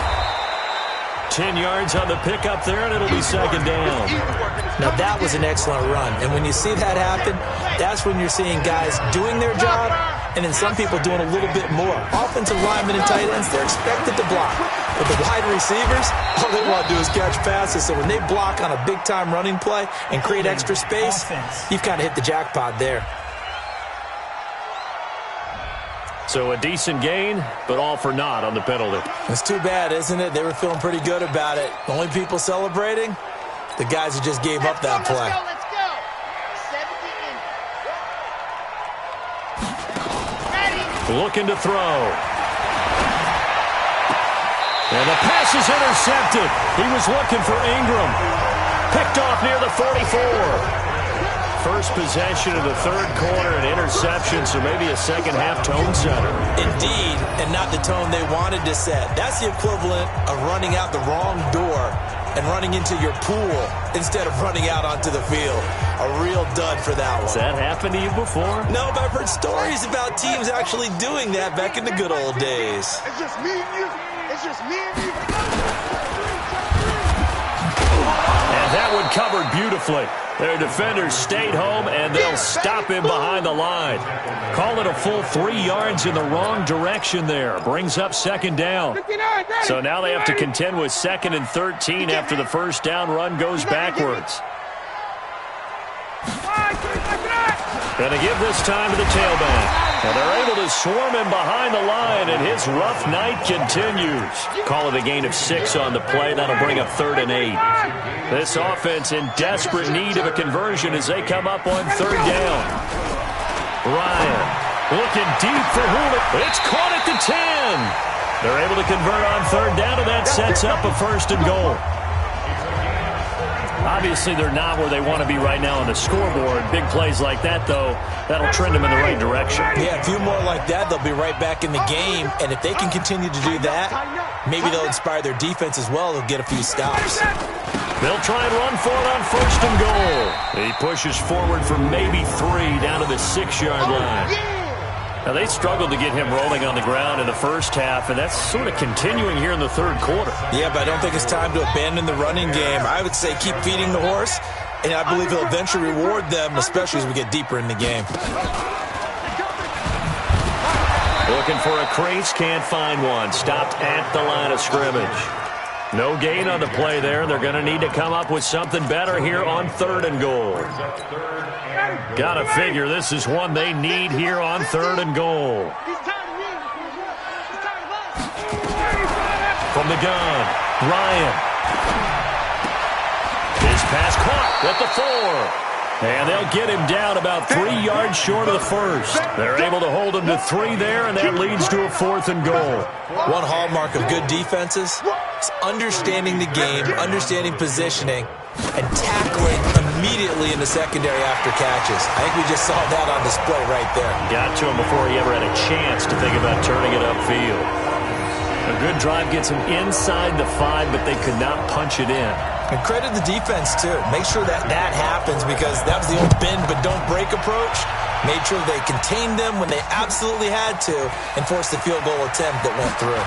10 yards on the pickup there, and it'll be second down. Now, that was an excellent run. And when you see that happen, that's when you're seeing guys doing their job and then some people doing a little bit more. Offensive linemen and tight ends, they're expected to block. But the wide receivers, all they want to do is catch passes. So when they block on a big-time running play and create extra space, you've kind of hit the jackpot there. So a decent gain, but all for naught on the penalty. It's too bad, isn't it? They were feeling pretty good about it. The only people celebrating, the guys who just gave up that play. Let's go. 70 in. Ready. Looking to throw. And the pass is intercepted. He was looking for Ingram. Picked off near the 44. First possession of the third quarter, an interception, so maybe a second-half tone setter. Indeed, and not the tone they wanted to set. That's the equivalent of running out the wrong door and running into your pool instead of running out onto the field. A real dud for that one. Has that happened to you before? No, but I've heard stories about teams actually doing that back in the good old days. It's just me and you. It's just me and you. And that one covered beautifully. Their defenders stayed home, and they'll stop him behind the line. Call it a full 3 yards in the wrong direction there. Brings up second down. So now they have to contend with 2nd and 13 after the first down run goes backwards. Going to give this time to the tailback. And they're able to swarm him behind the line, and his rough night continues. Call it a gain of 6 on the play. That'll bring up 3rd and 8. This offense in desperate need of a conversion as they come up on 3rd down. Ryan looking deep for Hula. It's caught at the 10. They're able to convert on 3rd down, and that sets up a 1st and goal. Obviously, they're not where they want to be right now on the scoreboard. Big plays like that, though, that'll trend them in the right direction. Yeah, a few more like that, they'll be right back in the game. And if they can continue to do that, maybe they'll inspire their defense as well. They'll get a few stops. They'll try and run for it on 1st and goal. He pushes forward for maybe 3 down to the 6-yard line. Now, they struggled to get him rolling on the ground in the first half, and that's sort of continuing here in the 3rd quarter. Yeah, but I don't think it's time to abandon the running game. I would say keep feeding the horse, and I believe he'll eventually reward them, especially as we get deeper in the game. Looking for a crease, can't find one. Stopped at the line of scrimmage. No gain on the play there. They're going to need to come up with something better here on 3rd and goal. Got to figure this is one they need here on 3rd and goal. From the gun, Ryan. His pass caught at the 4. And they'll get him down about 3 yards short of the 1st. They're able to hold him to 3 there, and that leads to a 4th and goal. One hallmark of good defenses is understanding the game, understanding positioning, and tackling immediately in the secondary after catches. I think we just saw that on display right there. Got to him before he ever had a chance to think about turning it upfield. A good drive gets him inside the 5, but they could not punch it in. And credit the defense, too. Make sure that happens, because that was the old bend but don't break approach. Made sure they contained them when they absolutely had to and forced the field goal attempt that went through.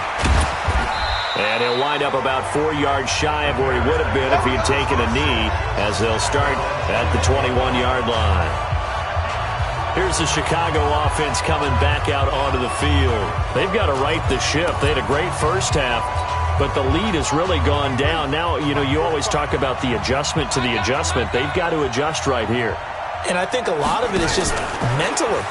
And he'll wind up about 4 yards shy of where he would have been if he had taken a knee, as they'll start at the 21-yard line. Here's the Chicago offense coming back out onto the field. They've got to right the ship. They had a great first half, but the lead has really gone down. Now, you always talk about the adjustment to the adjustment. They've got to adjust right here. And I think a lot of it is just mentally.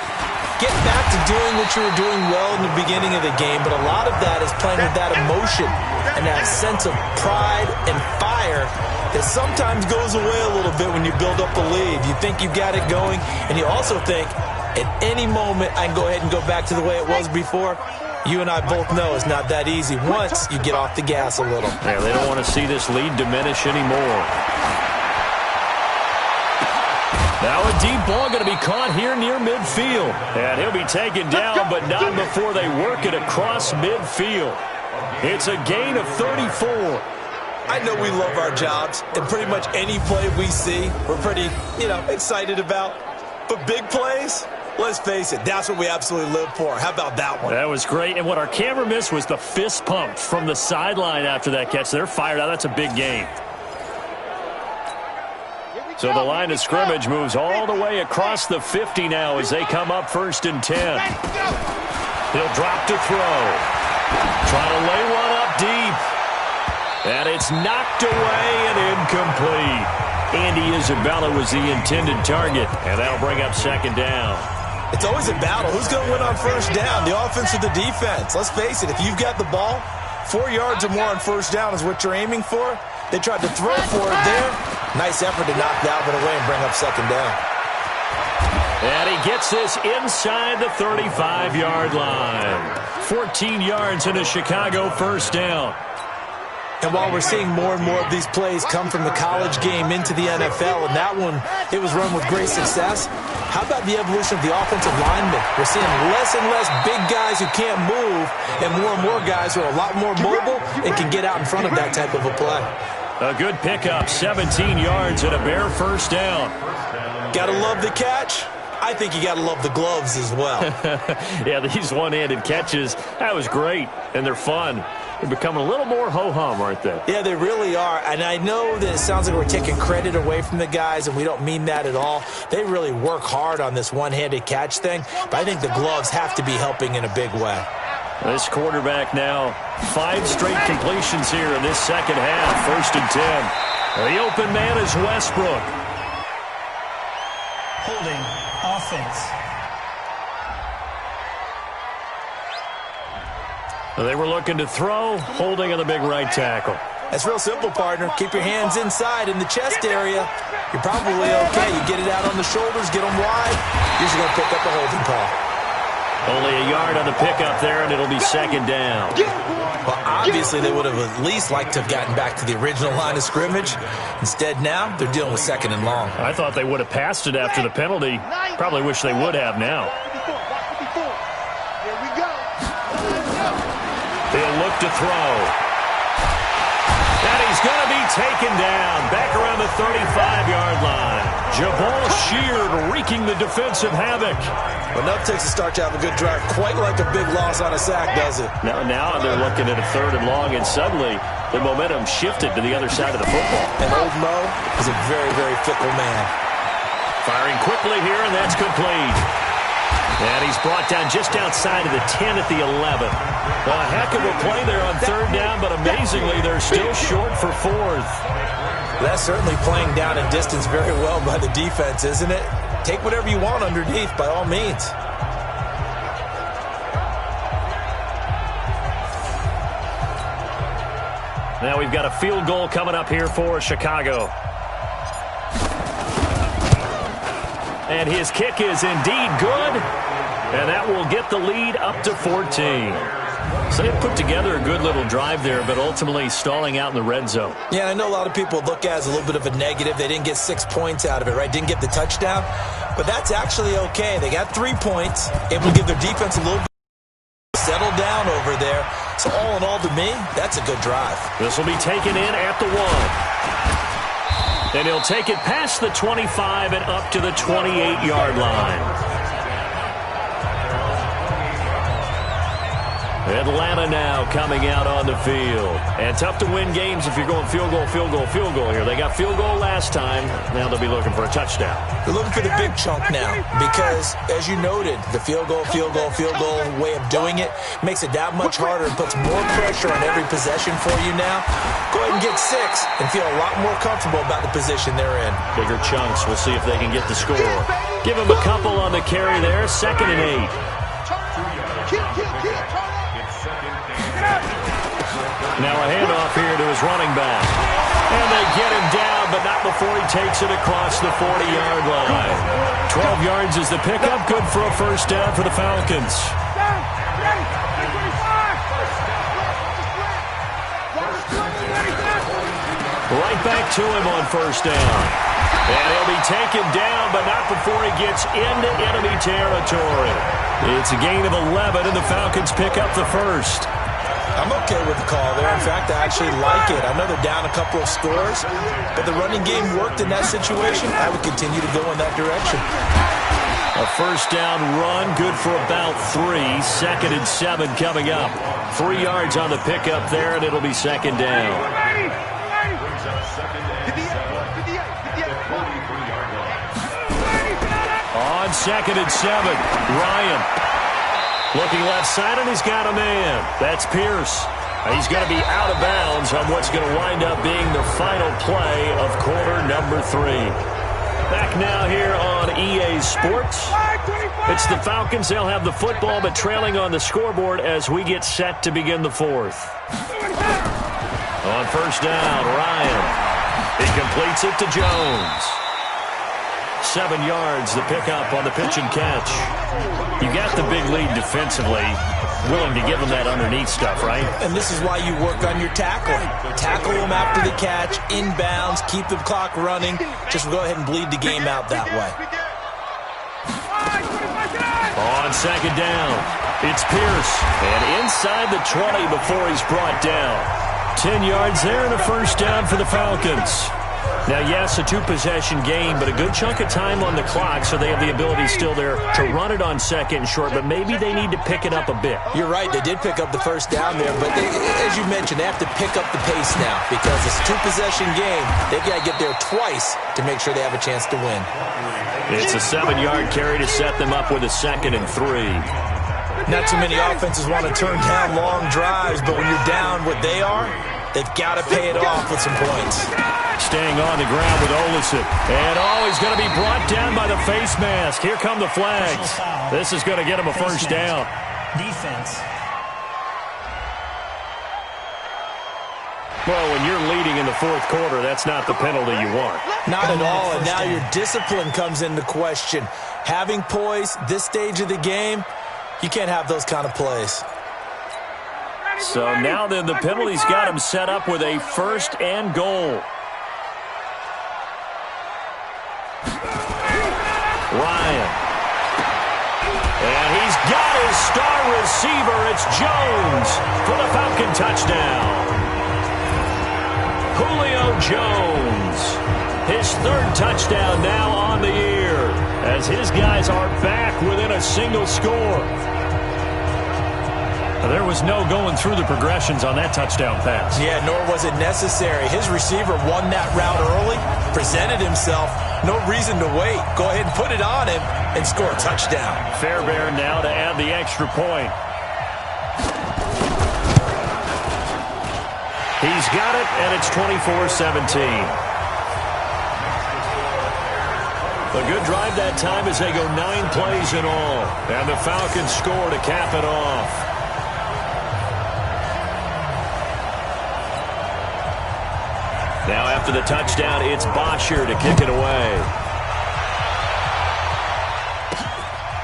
Get back to doing what you were doing well in the beginning of the game, but a lot of that is playing with that emotion and that sense of pride and fire that sometimes goes away a little bit when you build up a lead. You think you got it going, and you also think at any moment I can go ahead and go back to the way it was before. You and I both know it's not that easy once you get off the gas a little. Yeah, they don't want to see this lead diminish anymore. Now a deep ball going to be caught here near midfield. And he'll be taken down, but not before they work it across midfield. It's a gain of 34. I know we love our jobs, and pretty much any play we see, we're pretty, excited about. But big plays, Let's face it, that's what we absolutely live for. How about that one? That was great. And what our camera missed was the fist pump from the sideline after that catch. They're fired out. That's a big game. So the line of scrimmage moves all the way across the 50 now as they come up 1st and 10. He'll drop to throw. Trying to lay one up deep. And it's knocked away and incomplete. Andy Isabella was the intended target. And that'll bring up 2nd down. It's always a battle. Who's going to win on 1st down, the offense or the defense? Let's face it, if you've got the ball, 4 yards or more on 1st down is what you're aiming for. They tried to throw for it there. Nice effort to knock that one away and bring up 2nd down. And he gets this inside the 35-yard line. 14 yards in a Chicago 1st down. And while we're seeing more and more of these plays come from the college game into the NFL, and that one, it was run with great success, how about the evolution of the offensive linemen? We're seeing less and less big guys who can't move and more guys who are a lot more mobile and can get out in front of that type of a play. A good pickup, 17 yards and a bare 1st down. Gotta love the catch. I think you gotta love the gloves as well. Yeah, these one-handed catches, that was great, and they're fun. They're becoming a little more ho-hum, aren't they? Yeah, they really are. And I know that it sounds like we're taking credit away from the guys, and we don't mean that at all. They really work hard on this one-handed catch thing, but I think the gloves have to be helping in a big way. This quarterback now, 5 straight completions here in this second half, 1st and 10. The open man is Westbrook. Holding offense. They were looking to throw, holding on the big right tackle. That's real simple, partner. Keep your hands inside in the chest area. You're probably okay. You get it out on the shoulders, get them wide. You're just going to pick up a holding call. Only a yard on the pickup there, and it'll be 2nd down. Well, obviously, they would have at least liked to have gotten back to the original line of scrimmage. Instead, now, they're dealing with 2nd and long. I thought they would have passed it after the penalty. Probably wish they would have now. They'll look to throw. And he's going to be taken down. Back around the 35-yard line. Jabal Sheard wreaking the defensive havoc. Enough takes to start to have a good drive. Quite like a big loss on a sack, does it? Now they're looking at a 3rd and long, and suddenly the momentum shifted to the other side of the football. And old Mo is a very, very fickle man. Firing quickly here, and that's complete. And he's brought down just outside of the 10 at the 11. A heck of a play there on 3rd down, but amazingly, they're still short for 4th. That's certainly playing down in distance very well by the defense, isn't it? Take whatever you want underneath, by all means. Now we've got a field goal coming up here for Chicago. And his kick is indeed good. And that will get the lead up to 14. So they put together a good little drive there, but ultimately stalling out in the red zone. Yeah, I know a lot of people look at it as a little bit of a negative. They didn't get 6 points out of it, right? Didn't get the touchdown. But that's actually okay. They got 3 points, able to give their defense a little bit settle down over there. So all in all, to me, that's a good drive. This will be taken in at the 1. And he'll take it past the 25 and up to the 28-yard line. Atlanta now coming out on the field. And tough to win games if you're going field goal here. They got field goal last time. Now they'll be looking for a touchdown. They're looking for the big chunk now because, as you noted, the field goal way of doing it makes it that much harder and puts more pressure on every possession for you now. Go ahead and get 6 and feel a lot more comfortable about the position they're in. Bigger chunks. We'll see if they can get the score. Give them a couple on the carry there. 2nd and 8. Now a handoff here to his running back. And they get him down, but not before he takes it across the 40-yard line. 12 yards is the pickup. Good for a 1st down for the Falcons. Right back to him on 1st down. And he'll be taken down, but not before he gets into enemy territory. It's a gain of 11, and the Falcons pick up the 1st. I'm okay with the call there. In fact, I actually like it. I know they're down a couple of scores, but the running game worked in that situation. I would continue to go in that direction. A first down run, good for about 3. 2nd and 7 coming up. 3 yards on the pickup there, and it'll be 2nd down. On 2nd and 7, Ryan. Looking left side, and he's got a man. That's Pierce. He's going to be out of bounds on what's going to wind up being the final play of quarter number 3. Back now here on EA Sports. It's the Falcons. They'll have the football, but trailing on the scoreboard as we get set to begin the 4th. On first down, Ryan. He completes it to Jones. 7 yards, the pickup on the pitch and catch. You got the big lead defensively. Willing to give them that underneath stuff, right? And this is why you work on your tackling. Tackle them after the catch, inbounds, keep the clock running. Just go ahead and bleed the game out that way. On 2nd down, it's Pierce. And inside the 20 before he's brought down. 10 yards there and a first down for the Falcons. Now, yes, a 2-possession game, but a good chunk of time on the clock, so they have the ability still there to run it on 2nd and short, but maybe they need to pick it up a bit. You're right. They did pick up the first down there, but as you mentioned, they have to pick up the pace now because it's a 2-possession game. They've got to get there twice to make sure they have a chance to win. It's a 7-yard carry to set them up with a 2nd and 3. Not too many offenses want to turn down long drives, but when you're down what they are, they've got to pay it off with some points. Staying on the ground with Olsen. And he's going to be brought down by the face mask. Here come the flags. This is going to get him a first down. Defense. Well, when you're leading in the 4th quarter, that's not the penalty you want. Not at all, and now your discipline comes into question. Having poise this stage of the game, you can't have those kind of plays. So now then, the penalty's got him set up with a 1st and goal. Ryan. And he's got his star receiver. It's Jones for the Falcon touchdown. Julio Jones. His 3rd touchdown now on the year as his guys are back within a single score. There was no going through the progressions on that touchdown pass. Yeah, nor was it necessary. His receiver won that route early, presented himself. No reason to wait. Go ahead and put it on him and score a touchdown. Fairbairn now to add the extra point. He's got it, and it's 24-17. A good drive that time as they go 9 plays in all. And the Falcons score to cap it off. Now after the touchdown, it's Bosher to kick it away.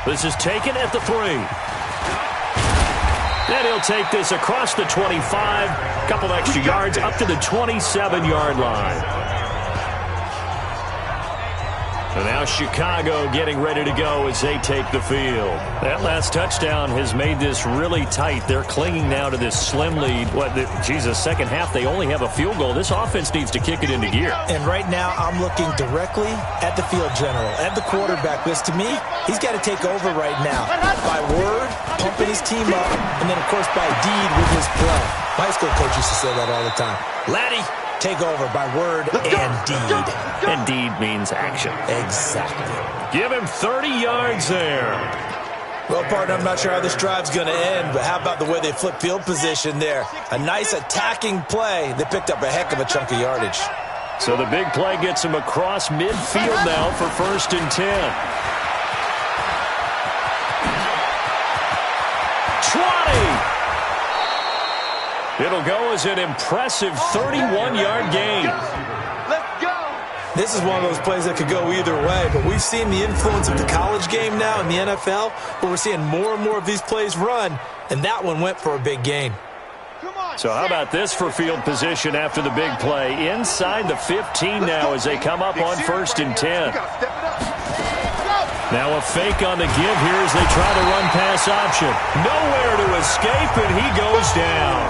This is taken at the 3. And he'll take this across the 25. A couple extra yards up to the 27-yard line. And now Chicago getting ready to go as they take the field. That last touchdown has made this really tight. They're clinging now to this slim lead. Second half, they only have a field goal. This offense needs to kick it into gear. And right now, I'm looking directly at the field general, at the quarterback, because to me, he's got to take over right now. By word, pumping his team up, and then, of course, by deed with his play. My high school coach used to say that all the time. Laddie, take over by word and deed. And deed means action. Exactly. Give him 30 yards there. Well, partner, I'm not sure how this drive's going to end, but how about the way they flip field position there? A nice attacking play. They picked up a heck of a chunk of yardage. So the big play gets him across midfield now for 1st and 10. 20. It'll go as an impressive 31-yard gain. Let's go. This is one of those plays that could go either way, but we've seen the influence of the college game now in the NFL, where we're seeing more and more of these plays run, and that one went for a big gain. So how about this for field position after the big play? Inside the 15 now as they come up on 1st and 10. Now a fake on the give here as they try to run pass option. Nowhere to escape, and he goes down.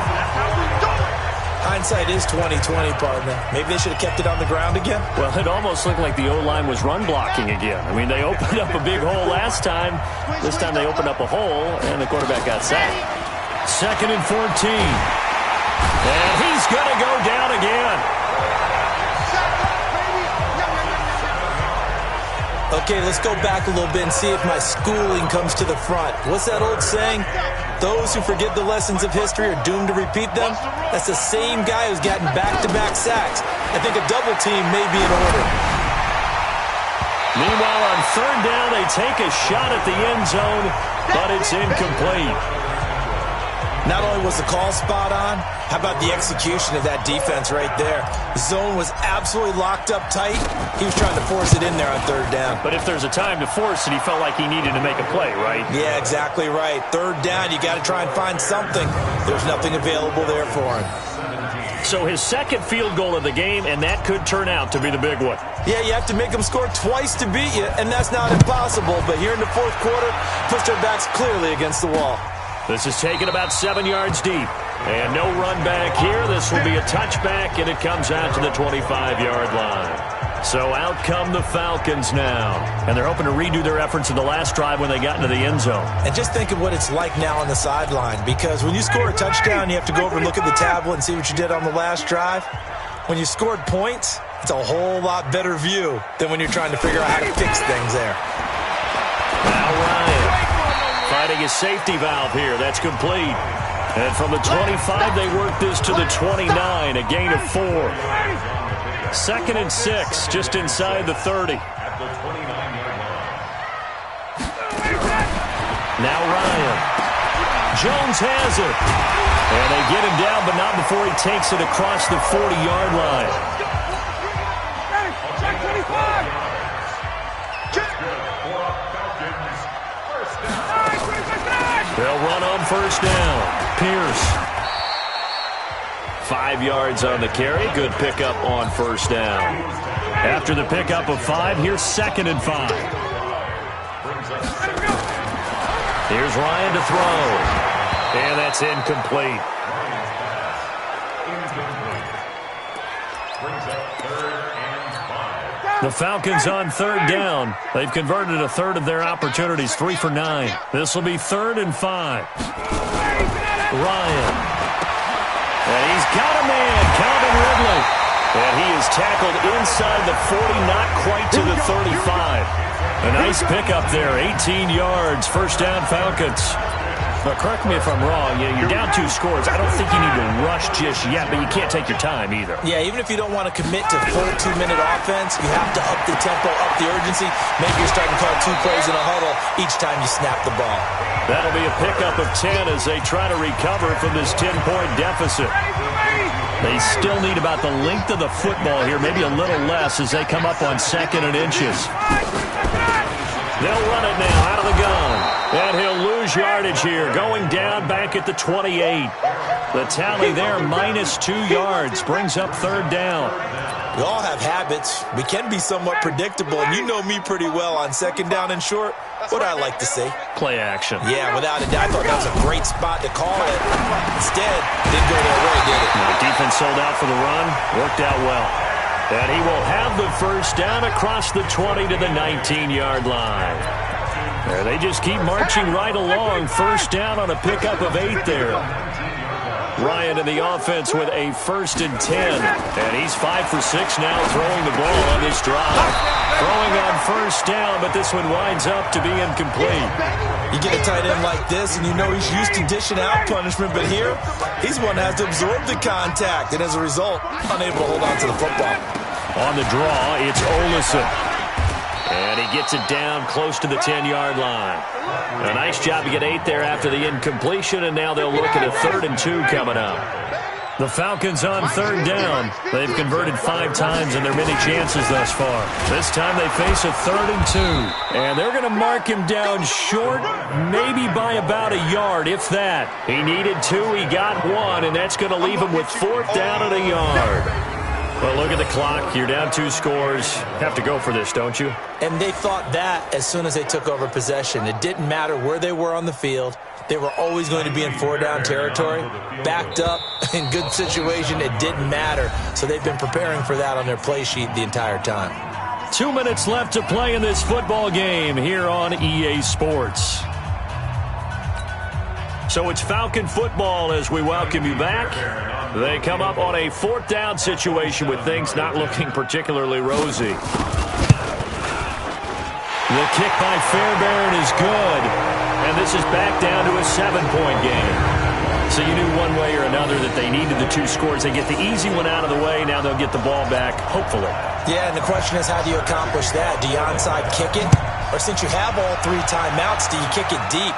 hindsight is 20/20, partner. Maybe they should have kept it on the ground again. Well, it almost looked like the O-line was run blocking again. I mean, they opened up a big hole last time. This time they opened up a hole, and the quarterback got sacked. 2nd and 14. And he's going to go down again. Okay, let's go back a little bit and see if my schooling comes to the front. What's that old saying? Those who forget the lessons of history are doomed to repeat them. That's the same guy who's gotten back-to-back sacks. I think a double team may be in order. Meanwhile, on 3rd down, they take a shot at the end zone, but it's incomplete. Not only was the call spot on, how about the execution of that defense right there? The zone was absolutely locked up tight. He was trying to force it in there on 3rd down. But if there's a time to force it, he felt like he needed to make a play, right? Yeah, exactly right. 3rd down, you got to try and find something. There's nothing available there for him. So his 2nd field goal of the game, and that could turn out to be the big one. Yeah, you have to make them score twice to beat you, and that's not impossible. But here in the 4th quarter, pushed their backs clearly against the wall. This is taken about 7 yards deep. And no run back here. This will be a touchback, and it comes out to the 25-yard line. So out come the Falcons now. And they're hoping to redo their efforts in the last drive when they got into the end zone. And just think of what it's like now on the sideline. Because when you score a touchdown, you have to go over and look at the tablet and see what you did on the last drive. When you scored points, it's a whole lot better view than when you're trying to figure out how to fix things there. Now Ryan finding his safety valve here. That's complete. And from the 25, they work this to the 29, a gain of 4. 2nd and 6, just inside the 30. Now Ryan. Jones has it. And they get him down, but not before he takes it across the 40-yard line. They'll run on 1st down. Pierce. 5 yards on the carry. Good pickup on 1st down. After the pickup of 5, here's 2nd and 5. Here's Ryan to throw. And that's incomplete. The Falcons on 3rd down. They've converted a third of their opportunities, 3 for 9. This will be 3rd and 5. Ryan. And he's got a man, Calvin Ridley. And he is tackled inside the 40, not quite to the 35. A nice pickup there, 18 yards, 1st down Falcons. Now, correct me if I'm wrong. You're down 2 scores. I don't think you need to rush just yet, but you can't take your time either. Yeah, even if you don't want to commit to full 2-minute offense, you have to up the tempo, up the urgency. Maybe you're starting to call 2 plays in a huddle each time you snap the ball. That'll be a pickup of 10 as they try to recover from this 10-point deficit. They still need about the length of the football here, maybe a little less as they come up on 2nd and inches. They'll run it now out of the gun. And he'll lose yardage here, going down back at the 28. The tally there, -2 yards, brings up 3rd down. We all have habits. We can be somewhat predictable, and you know me pretty well on 2nd down and short. What I like to say? Play action. Yeah, without a doubt. I thought that was a great spot to call it. Instead, didn't go their way, did it? The defense sold out for the run. Worked out well. And he will have the 1st down across the 20 to the 19-yard line. There, they just keep marching right along. 1st down on a pickup of 8 there. Ryan in the offense with a 1st and 10. And he's 5 for 6 now throwing the ball on this drive. Throwing on 1st down, but this one winds up to be incomplete. You get a tight end like this, and you know he's used to dishing out punishment, but here, he's one that has to absorb the contact, and as a result, unable to hold on to the football. On the draw, it's Olesen. And he gets it down close to the 10-yard line. A nice job to get 8 there after the incompletion, and now they'll look at a 3rd and 2 coming up. The Falcons on 3rd down. They've converted 5 times in their many chances thus far. This time they face a 3rd and 2. And they're going to mark him down short, maybe by about a yard, if that. He needed 2, he got 1, and that's going to leave him with 4th down and a yard. Well, look at the clock. You're down 2 scores. Have to go for this, don't you? And they thought that as soon as they took over possession. It didn't matter where they were on the field. They were always going to be in 4-down territory. Backed up, in good situation, it didn't matter. So they've been preparing for that on their play sheet the entire time. 2 minutes left to play in this football game here on EA Sports. So it's Falcon football as we welcome you back. They come up on a 4th down situation with things not looking particularly rosy. The kick by Fairbairn is good. And this is back down to a 7-point game. So you knew one way or another that they needed the 2 scores. They get the easy one out of the way. Now they'll get the ball back, hopefully. Yeah, and the question is, how do you accomplish that? Do you onside kick it? Or since you have all 3 timeouts, do you kick it deep?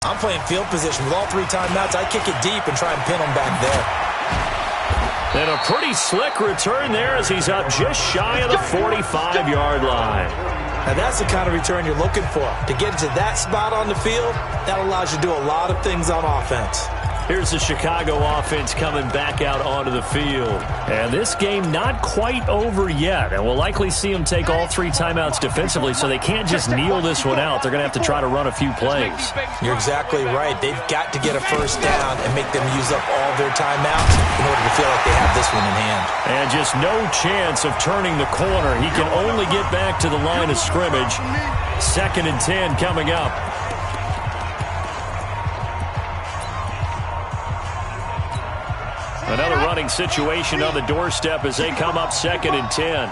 I'm playing field position with all 3 timeouts. I kick it deep and try and pin them back there. And a pretty slick return there as he's up just shy of the 45-yard line. Now that's the kind of return you're looking for. To get to that spot on the field, that allows you to do a lot of things on offense. Here's the Chicago offense coming back out onto the field. And this game not quite over yet. And we'll likely see them take all 3 timeouts defensively, so they can't just kneel this one out. They're going to have to try to run a few plays. You're exactly right. They've got to get a first down and make them use up all their timeouts in order to feel like they have this one in hand. And just no chance of turning the corner. He can only get back to the line of scrimmage. 2nd and 10 coming up. Another running situation on the doorstep as they come up 2nd and 10.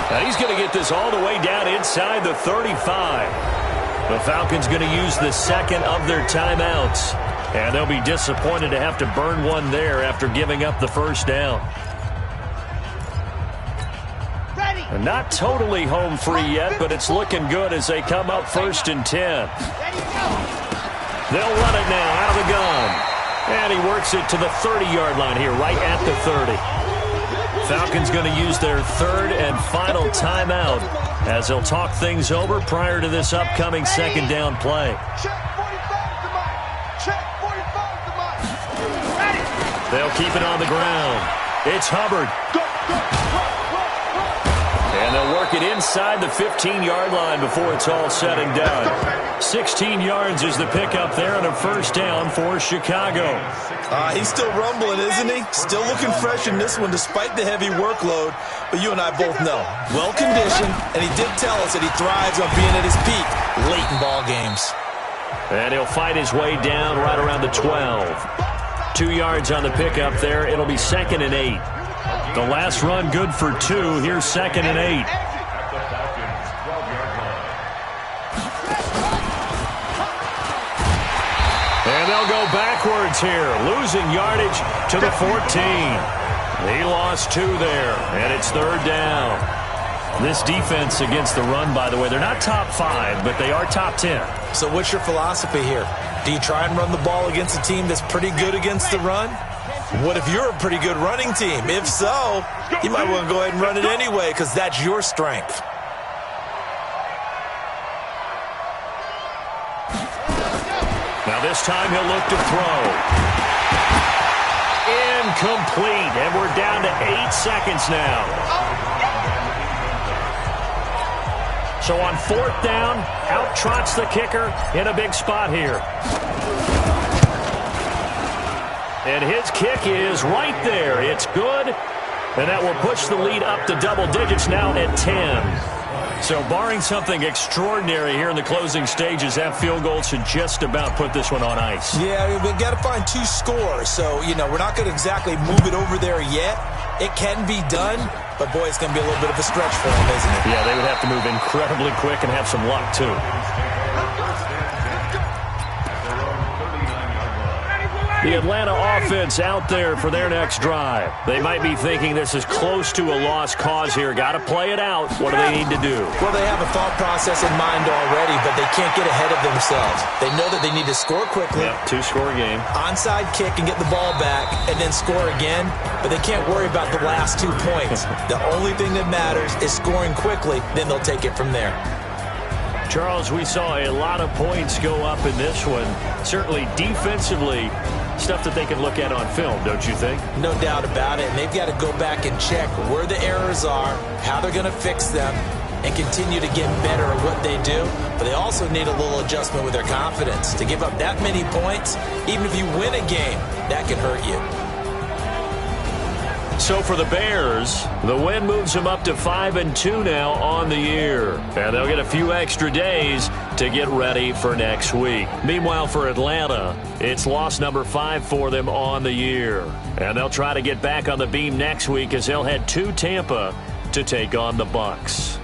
Now he's going to get this all the way down inside the 35. The Falcons going to use the 2nd of their timeouts. And they'll be disappointed to have to burn one there after giving up the first down. And not totally home free yet, but it's looking good as they come up 1st and 10. They'll run it now out of the gun. And he works it to the 30-yard line here, right at the 30. Falcons going to use their 3rd and final timeout as they'll talk things over prior to this upcoming 2nd down play. They'll keep it on the ground. It's Hubbard. And they'll work it inside the 15-yard line before it's all said and done. 16 yards is the pickup there and a first down for Chicago. He's still rumbling, isn't he? Still looking fresh in this one despite the heavy workload. But you and I both know, well-conditioned, and he did tell us that he thrives on being at his peak late in ball games. And he'll fight his way down right around the 12. 2 yards on the pickup there. It'll be 2nd and 8. The last run good for 2. Here's 2nd and 8. And they'll go backwards here, losing yardage to the 14. He lost 2 there, and it's 3rd down. This defense against the run, by the way, they're not top 5, but they are top 10. So what's your philosophy here? Do you try and run the ball against a team that's pretty good against the run? What if you're a pretty good running team? If so, you might want to go ahead and run it anyway because that's your strength. Now this time he'll look to throw. Incomplete, and we're down to 8 seconds now. So on 4th down, out trots the kicker in a big spot here. And his kick is right there. It's good. And that will push the lead up to double digits now at 10. So barring something extraordinary here in the closing stages, that field goal should just about put this one on ice. Yeah, we've got to find 2 scores. So, we're not going to exactly move it over there yet. It can be done, but boy, it's going to be a little bit of a stretch for them, isn't it? Yeah, they would have to move incredibly quick and have some luck, too. The Atlanta offense out there for their next drive. They might be thinking this is close to a lost cause here. Got to play it out. What do they need to do? Well, they have a thought process in mind already, but they can't get ahead of themselves. They know that they need to score quickly. Yep, 2-score game. Onside kick and get the ball back and then score again, but they can't worry about the last 2 points. The only thing that matters is scoring quickly, then they'll take it from there. Charles, we saw a lot of points go up in this one. Certainly defensively, stuff that they can look at on film, don't you think? No doubt about it. And they've got to go back and check where the errors are, how they're going to fix them, and continue to get better at what they do. But they also need a little adjustment with their confidence. To give up that many points, even if you win a game, that can hurt you. So for the Bears, the win moves them up to 5-2 now on the year. And they'll get a few extra days to get ready for next week. Meanwhile, for Atlanta, it's loss number 5 for them on the year. And they'll try to get back on the beam next week as they'll head to Tampa to take on the Bucs.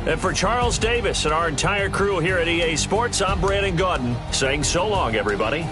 And for Charles Davis and our entire crew here at EA Sports, I'm Brandon Gaudin saying so long, everybody.